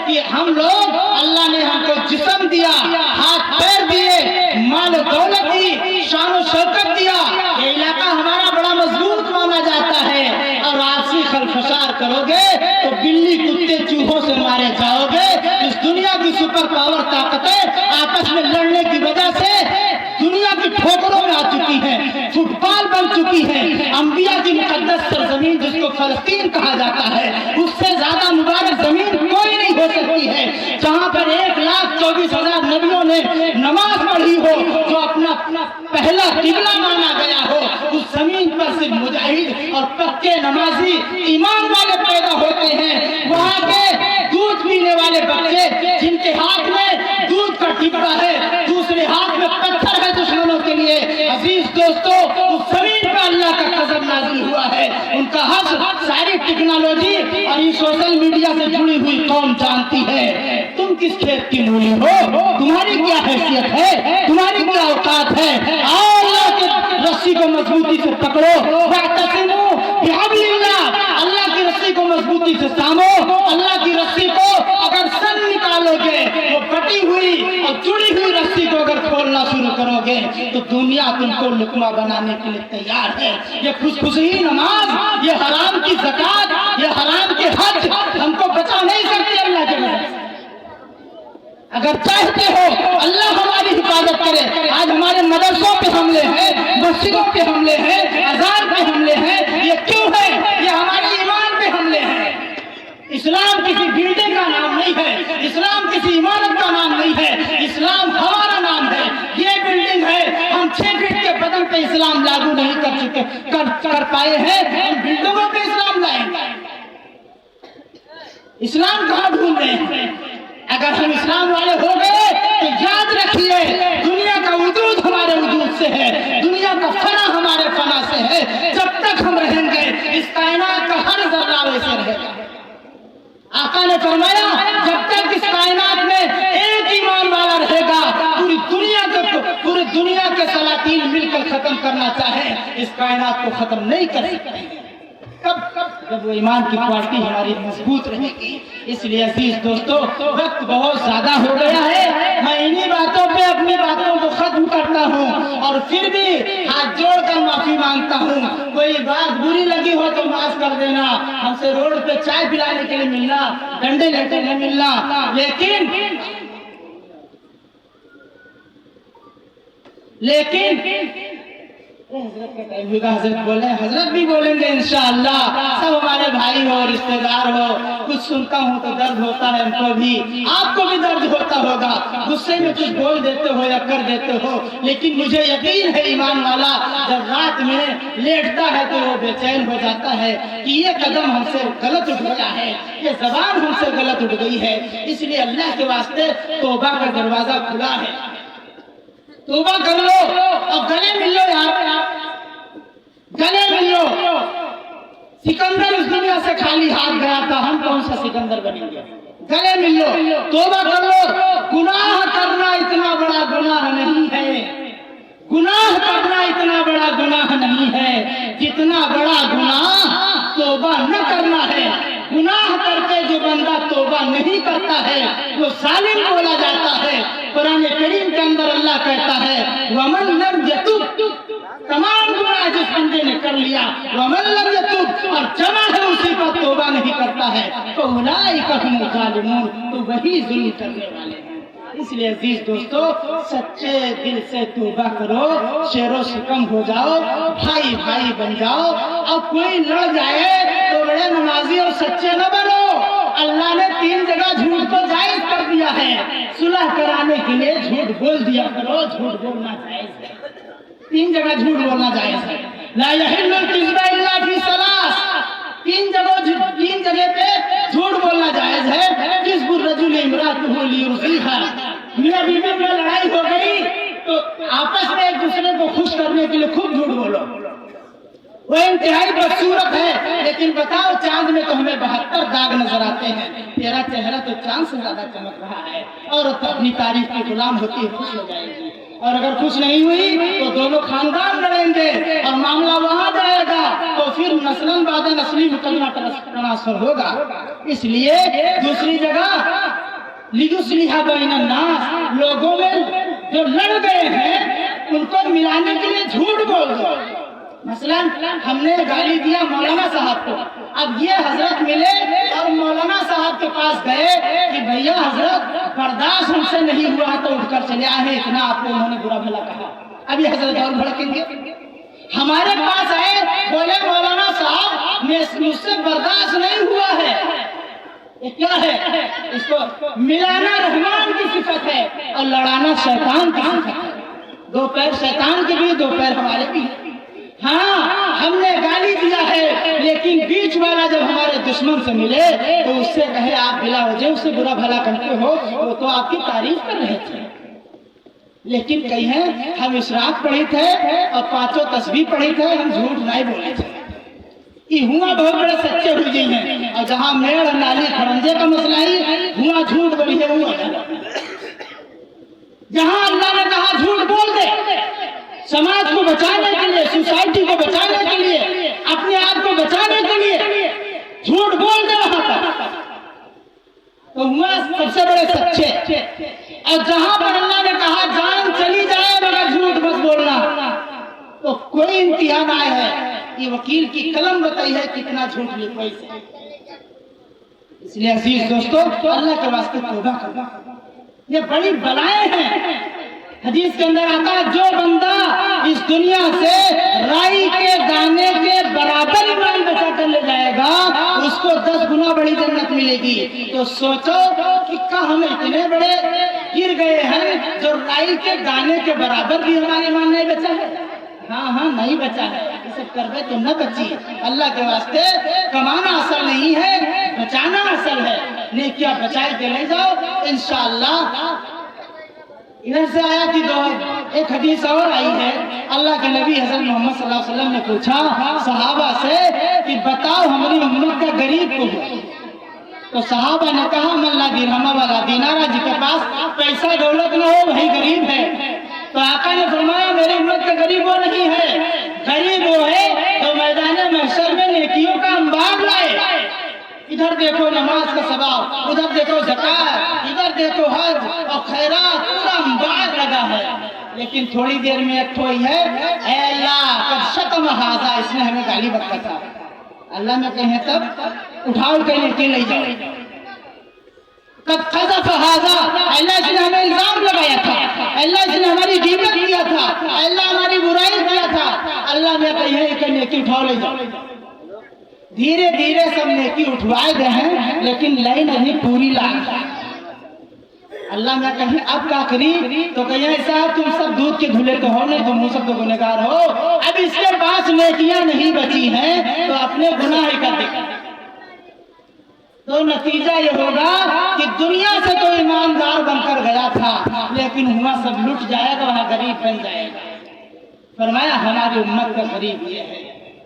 کہ ہم لوگ اللہ نے ہم کو جسم دیا، ہاتھ پیر دیے، مال و دولت دی، شان و شوکت دیا، یہ علاقہ ہمارا بڑا مضبوط مانا جاتا ہے، اور آپسی خلفشار کرو گے تو بلی کتے چوہوں سے مارے جاؤ گے۔ اس دنیا کی سپر پاور طاقتیں آپس میں لڑنے کی وجہ سے دنیا کی ٹھوکروں میں آ چکی ہیں، فٹ بال بن چکی ہے۔ انبیاء کی مقدس سرزمین جس کو فلسطین کہا جاتا ہے، اس سے زیادہ مبارک زمین کوئی نہیں ہو سکتی ہے، جہاں پر 1,24,000 نبیوں نے نماز پڑھی ہو، جو اپنا پہلا قبلہ مانا گیا ہو۔ اس زمین پر صرف مجاہد اور پکے نمازی ایمان والے پیدا ہوتے ہیں۔ وہاں کے دودھ پینے والے بچے جن کے ہاتھ میں دودھ کا ڈبہ ہے، دوسرے ہاتھ میں پتھر ہے دشمنوں کے لیے۔ عزیز دوستو، اس زمین پر اللہ کا غضب نازل ہوا ہے۔ ان کا حق ساری ٹیکنالوجی اور یہ سوشل میڈیا سے جڑی ہوئی قوم جانتی ہے۔ تم کس کھیت کی مولی ہو؟ تمہاری کیا حیثیت ہے؟ تمہاری کیا اوقات ہے؟ آؤ اللہ کے رسی کو مضبوطی سے پکڑو، واعتصموا بحبل اللہ، اللہ کی رسی کو مضبوطی سے تھامو۔ اللہ کی رسی کو اگر سن نکالو گے، وہ پٹی ہوئی اور جڑی ہوئی رسی کو اگر کھولنا شروع کرو گے تو دنیا تم کو لقمہ بنانے کے لیے تیار ہے۔ یہ خوشخوشی نماز، یہ حرام کی زکات، یہ حرام کے حج ہم کو بچا نہیں سکتے اللہ کے نام سے۔ اگر چاہتے ہو اللہ ہماری حفاظت کرے۔ آج ہمارے مدرسوں پہ حملے ہیں، مسجدوں پہ حملے ہیں، اذان پہ حملے ہیں، یہ کیوں ہے؟ یہ ہمارے ایمان پہ حملے ہیں۔ اسلام کسی بلڈنگ کا نام نہیں ہے، اسلام کسی عمارت کا نام نہیں ہے، اسلام ہمارا نام ہے۔ یہ بلڈنگ ہے، ہم 6 فٹ کے بدن پہ اسلام لاگو نہیں کر پائے ہیں، ہم بلڈنگوں پہ اسلام لائیں گے۔ اسلام کہاں ڈھونڈ رہے ہیں؟ اگر ہم اسلام والے ہو گئے تو یاد رکھیے، دنیا کا وجود ہمارے وجود سے ہے، دنیا کا فنا ہمارے فنا سے ہے۔ جب تک ہم رہیں گے اس کائنات کا ہر ذرہ ویسے رہے گا۔ آقا نے فرمایا جب تک اس کائنات میں ایک ایمان والا رہے گا، پوری دنیا کے سلاطین مل کر ختم کرنا چاہے، اس کائنات کو ختم نہیں کر سکتے۔ جب وہ ایمان کی کوالٹی ہماری مضبوط رہے گی۔ اس لیے عزیز دوستو، وقت بہت زیادہ ہو گیا ہے، میں انہی باتوں پہ اپنی باتوں کو ختم کرتا ہوں، اور پھر بھی ہاتھ جوڑ کر معافی مانگتا ہوں۔ کوئی بات بری لگی ہو تو معاف کر دینا، ہم سے روڈ پہ چائے پلانے کے لیے ملنا، ڈنڈے لیتے نہیں ملنا، لیکن حضرت بھی بولیں گے انشاءاللہ۔ سب ہمارے بھائی ہو، رشتہ دار ہو، کچھ سنتا ہوں تو درد ہوتا ہے، ہم کو بھی، آپ کو بھی درد ہوتا ہوگا، غصے میں کچھ بول دیتے ہو یا کر دیتے ہو، لیکن مجھے یقین ہے ایمان والا جب رات میں لیٹتا ہے تو وہ بے چین ہو جاتا ہے کہ یہ قدم ہم سے غلط اٹھ گیا ہے، یہ زبان ہم سے غلط اٹھ گئی ہے۔ اس لیے اللہ کے واسطے توبہ کا دروازہ کھلا ہے، توبہ کر لو اور گلے مل لو یار، گلے مل لو۔ سکندر اس دنیا سے خالی ہاتھ گیا تھا، ہم کون سا سکندر بنیں گے؟ گلے مل لو، توبہ کر لو۔ گناہ کرنا اتنا بڑا گناہ نہیں ہے، گناہ کرنا اتنا بڑا گناہ نہیں ہے جتنا بڑا گناہ توبہ نہ کرنا ہے۔ گناہ کر کے جو بندہ توبہ نہیں کرتا ہے وہ ظالم بولا جاتا ہے۔ قرآن کریم کے اندر اللہ کہتا ہے وَمَن لَمْ يَتُبْ، تمام گناہ جس بندے نے کر لیا، وَمَن لَمْ يَتُبْ، اور جمع ہے اسی پر توبہ نہیں کرتا ہے، فَأُولَئِكَ هُمُ الظَّالِمُونَ، تو وہی ظلم کرنے والے ہیں۔ اس لیے عزیز دوستو، سچے دل سے توبہ کرو، شیر و شکم ہو جاؤ، بھائی بھائی بن جاؤ، اور کوئی لڑ جائے تو بڑے نمازی اور سچے نہ بنو۔ اللہ نے 3 جگہ جھوٹ کو جائز کر دیا ہے، صلح کرانے کے لیے جھوٹ بول دیا کرو، جھوٹ بولنا جائز ہے، 3 جگہ جھوٹ بولنا جائز ہے۔ لا يحل الكذب الا في 3 تین جگہ پہ جھوٹ بولنا جائز ہے۔ کذب الرجل امرأته ليرضيها، میاں بیوی میں لڑائی ہو گئی تو آپس میں ایک دوسرے کو خوش کرنے کے لیے خوب جھوٹ بولو، وہ انتہائی بدصورت ہے۔ لیکن بتاؤ چاند میں تو ہمیں 72 داغ نظر آتے ہیں، تیرا چہرہ تو چاند سے زیادہ چمک رہا ہے۔ عورت اپنی تعریف کی غلام ہوتی ہے، خوش ہو جائے گی، اور اگر خوش نہیں ہوئی تو دونوں خاندان لڑیں گے اور معاملہ وہاں جائے گا، تو پھر نسلاً بعد نسلی مقدمہ ٹرانسفر ہوگا۔ اس لیے دوسری جگہ लियुस्लिहा बैनन्नास, लोगों में जो लड़ गए हैं उनको मिलाने के लिए झूठ बोल दो। मसलन हमने गाली दिया मौलाना साहब को, अब ये हजरत मिले और मौलाना साहब के पास गए कि भैया हजरत बर्दाश्त हमसे नहीं हुआ तो उठकर चले आए, इतना आपको उन्होंने बुरा भला कहा। अभी हजरत और भड़केंगे। हमारे पास आए, बोले मौलाना साहब मुझसे बर्दाश्त नहीं हुआ है। ये क्या है? इसको मिलाना रहमान की सिफत है और लड़ाना शैतान की सिफत है। दो पैर शैतान के भी, दो पैर हमारे भी। हाँ, हमने गाली दिया है, लेकिन बीच वाला जब हमारे दुश्मन से मिले तो उससे कहे आप बिला वजह उससे बुरा भला करते हो, वो तो आपकी तारीफ कर रहे थे। लेकिन कहीं है हम इशराक पढ़ी थे और 5 तस्बीह पढ़ी थे, हम झूठ नहीं बोले थे। ये हुआ बहुत बड़े सच्चे हो गई हैं। और जहाँ मेड़ नाली खड़ंजे का मसला ही हुआ झूठ बोली है, हुआ जहाँ अल्लाह ने कहा झूठ बोल दे, समाज को बचाने के लिए, सोसाइटी को बचाने के लिए, अपने आप को बचाने के लिए झूठ बोल दे वहां पर, तो हुआ सबसे बड़े सच्चे। और जहां पर अल्लाह ने कहा जान चली जाए मगर झूठ मत बोलना, तो कोई इम्तिहान आए है। ये वकील की कलम बताई है कितना झूठ लिखो इसे। इसलिए अजीज दोस्तों, अल्लाह के वास्ते तौबा करो, ये बड़ी बलाएं हैं। हदीस के अंदर आता है जो बंदा इस दुनिया से राई के दाने के बराबर ईमान बचा कर ले जाएगा उसको 10 गुना बड़ी जन्नत मिलेगी। तो सोचो कि हम इतने बड़े गिर गए हैं जो राई के दाने के बराबर भी हमारे ईमान नहीं बचा है। हाँ नहीं बचा है, ये सब करवे तो न बची। अल्लाह के वास्ते कमाना असल नहीं है, बचाना असल है। नेकियां बचाए के ले जाओ इंशाअल्लाह। इधर से आया कि एक हदीस और आई है, अल्लाह के नबी हज़रत मोहम्मद सल्लल्लाहु अलैहि वसल्लम ने पूछा सहाबा से कि बताओ हमारी उम्मत का गरीब को है। तो सहाबा ने कहा मल्ला दिरहमा वाला दीनारा, जिसके पास पैसा दौलत न हो वही गरीब है। तो आका ने फरमाया मेरी उम्मत का गरीब वो नहीं है, गरीब वो है तो मैदान महशर में नेकियों का अंबार लाए। इधर देखो नमाज का सवाब, उधर देखो ज़कात, इधर देखो हज और खैरात, पूरा अंबार लगा है। लेकिन थोड़ी देर में एक कोई है, ऐ अल्लाह कब शतम हाजा, इसने हमें गाली बका था। अल्लाह में कहे तब उठाओ के लेके ले जाओ। कब खज़फ हाजा, अल्लाह इसने हमें इल्जाम लगाया था, अल्लाह इसने हमारी गीबत किया था, अल्लाह हमारी बुराई किया था। अल्लाह में कहे कि नेकी उठाओ ले जाओ। धीरे धीरे सब नेकी उठवाए गए हैं, लेकिन लाइन अभी पूरी लाइन। अल्लाह में कहे अब क्या करी, तो कहे ऐसा तुम सब दूध के धुले तो हो नहीं, तुम सब तो गुनहगार हो। अब इसके पास नेकियां नहीं बची हैं तो अपने गुनाह कर दे। तो नतीजा ये होगा कि दुनिया से तो ईमानदार बनकर गया था, लेकिन हुआ सब लुट जाएगा, वहां गरीब बन जाएगा। फरमाया हमारी उम्मत का गरीब ये है,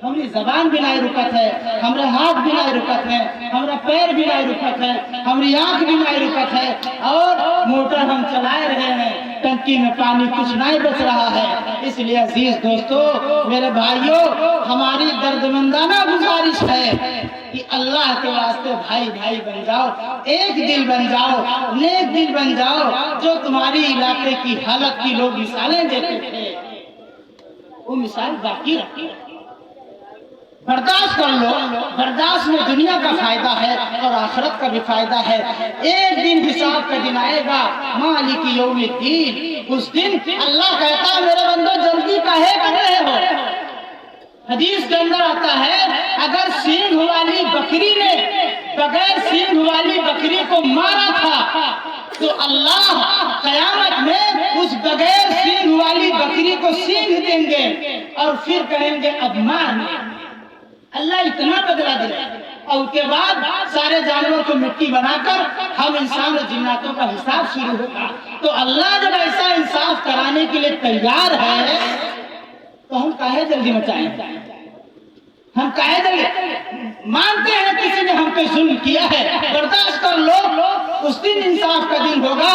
हमारी जबान भी नहीं रुकत है, हमारे हाथ भी नहीं रुकत है, हमारा पैर भी नहीं रुकत है, हमारी आंख भी नहीं रुकत है, और मोटर हम चलाए रहे हैं, टंकी में पानी कुछ नहीं बच रहा है। इसलिए अजीज दोस्तों, मेरे भाइयों, हमारी दर्दमंदाना गुजारिश है कि अल्लाह के वास्ते भाई भाई बन जाओ, एक दिल बन जाओ, नेक दिल बन जाओ। जो तुम्हारी इलाके की हालत की लोग मिसालें देते थे वो मिसाल बाकी रखो, बर्दाश्त कर लो। बर्दाश्त में दुनिया का फायदा है और आखिरत का भी फायदा है। एक दिन हिसाब का दिन आएगा, मालिक यौमिद्दीन। उस दिन अल्लाह कहता है मेरे बंदो जल्दी काहे कर रहे हो। हदीस के अंदर आता है अगर सींग वाली बकरी ने बगैर सींग वाली बकरी को मारा था तो अल्लाह कयामत में उस बगैर सींग वाली बकरी को सींग देंगे और फिर कहेंगे अब मार। अल्लाह इतना बदला देगा और उसके बाद सारे जानवर को मिट्टी बनाकर हम इंसान और जिन्नातों का हिसाब शुरू होगा। तो अल्लाह जब ऐसा इंसाफ कराने के लिए तैयार है तो हम काहे जल्दी मचाएं, हम काहे जल्दी मानते हैं किसी ने हम पे जुल्म किया है, बर्दाश्त कर लो। उस दिन इंसाफ का दिन होगा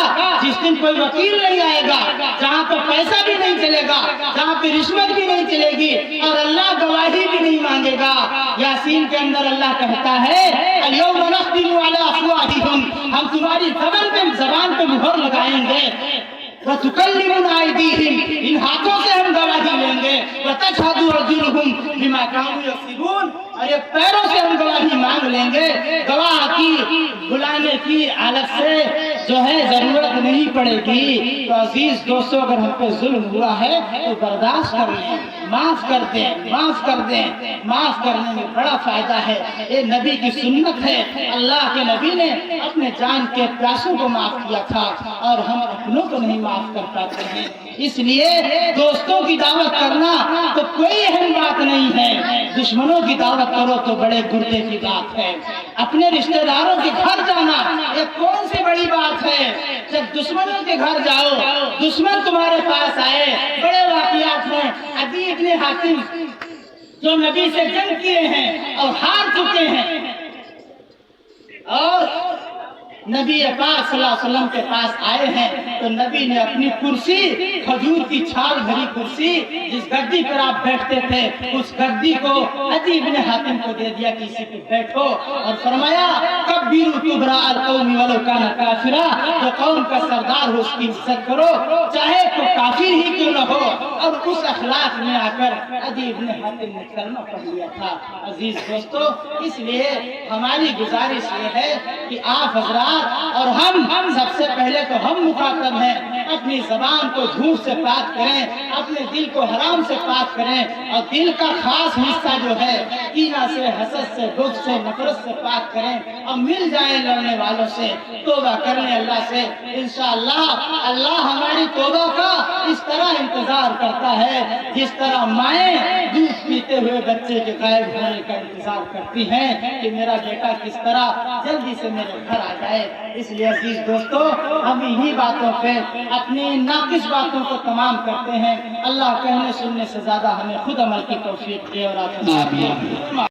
जिस दिन कोई वकील नहीं आएगा, जहाँ पे पैसा भी नहीं चलेगा, जहाँ पे रिश्वत भी नहीं चलेगी और अल्लाह गवाही भी नहीं मांगेगा। यासीन के अंदर अल्लाह कहता है अल-यौम नख्तिमु अला अफ़वाहिहिम, हम तुम्हारी ज़बान पे मुहर लगाएंगे। व तुकल्लिमुना अयदीहिम, इन हाथों से हम गवाही लेंगे। व तशहदु अर्जुलुहुम बिमा कानू यक्सिबून, और ये पैरों से हम गवाही मांग लेंगे। गवाह की बुलाने की अलग से जो है जरूरत नहीं पड़ेगी। तो अजीज दोस्तों, अगर हम पे जुल्म हुआ है तो बर्दाश्त कर लें, माफ कर दें, माफ कर दें। माफ करने में बड़ा फायदा है, ये नबी की सुन्नत है। अल्लाह के नबी ने अपने जान के प्यासों को माफ किया था और हम अपनों को नहीं माफ कर पाते हैं। इसलिए दोस्तों की दावत करना तो कोई अहम बात नहीं है, दुश्मनों की दावत करो तो बड़े गुर्दे की बात है। अपने रिश्तेदारों के घर जाना ये कौन सी बड़ी बात है। जब दुश्मनों के घर जाओ, दुश्मन तुम्हारे पास आए, बड़े वाकयात हैं। अदी इब्ने हातिम जो नबी से जंग किए हैं और हार चुके हैं, और नबी पाक सल्लल्लाहु अलैहि वसल्लम के पास आए हैं, तो नबी ने अपनी कुर्सी, खजूर की छाल भरी कुर्सी, जिस गद्दी पर आप बैठते थे, उस गद्दी को अदी इब्ने हातिम को दे दिया कि इसी पे बैठो, और फरमाया कब्बिरू कुबरा अल-कौमी वलो काना काफिरा, जो कौम का सरदार हो उसकी इज्जत करो, चाहे तो काफिर ही क्यों न हो। और उस अखलाक में आकर अदी इब्ने हातिम ने कलमा पढ़ लिया था। अजीज दोस्तों, इसलिए हमारी गुजारिश ये है कि आप हजरात और हम सबसे पहले तो हम मुखातब हैं, अपनी जबान को झूठ से पाक करें, अपने दिल को हराम से पाक करें, और दिल का खास हिस्सा जो है कीना से, हसद से, दुख से, नफरत से पाक करें, और मिल जाए लड़ने वालों से, तौबा कर लें अल्लाह से। इंशाअल्लाह अल्लाह हमारी तौबा का इस तरह इंतजार करता है जिस तरह माएँ दूध पीते हुए बच्चे के गायब होने का इंतजार करती हैं कि मेरा बेटा किस तरह जल्दी से मेरे घर आ जाए। इसलिए अजीज दोस्तों, हम इन्हीं बातों पे, अपनी नाकिस बातों को तमाम करते हैं। अल्लाह कहने सुनने से ज्यादा हमें खुद अमल की तौफीक दे और आप